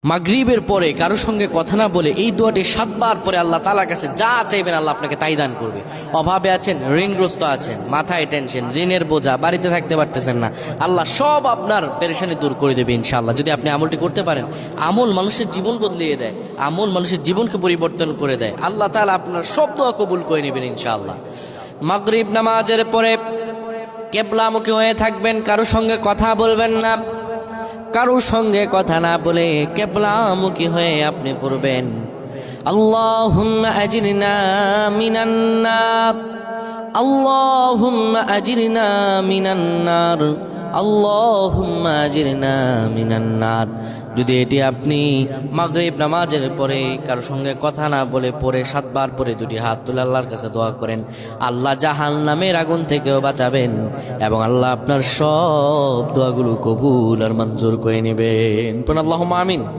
মাগরিবের পরে কারো সঙ্গে কথা না বলে এই দোয়াটি 7 বার পরে আল্লাহ তাআলার কাছে যা চাইবেন আল্লাহ আপনাকে তাই দান করবে। অভাবে আছেন, ঋণগ্রস্ত আছেন, মাথায় টেনশন, ঋণের বোঝা, বাড়িতে থাকতে পারতেছেন না, আল্লাহ সব আপনার পেরেশানি দূর করে দেবে ইনশাআল্লাহ, যদি আপনি আমলটি করতে পারেন। আমল মানুষের জীবন বদলিয়ে দেয়, আমল মানুষের জীবনকে পরিবর্তন করে দেয়। আল্লাহ তাআলা আপনার সব দোয়া কবুল করে নেবেন ইনশাআল্লাহ। মাগরিব নামাজের পরে কিবলামুখী হয়ে থাকবেন, কারো সঙ্গে কথা বলবেন না, কারো সঙ্গে কথা না বলে কিবলামুখী হয়ে আপনি পড়বেন আল্লাহুম্মা আজরিনা মিনান নার, আল্লাহুম্মা আজরিনা মিনান নার, আল্লাহুম্মা আজরিনা মিনান নার। যদি এটি আপনি মাগরিব নামাজের পরে কারো সঙ্গে কথা না বলে পড়ে 7 বার পরে দুটি হাত তুলে আল্লাহর কাছে দোয়া করেন, আল্লাহ জাহান্নামের আগুন থেকেও বাঁচাবেন এবং আল্লাহ আপনার সব দোয়াগুলো কবুল আর মঞ্জুর করে নেবেন। আল্লাহুম্মা আমিন।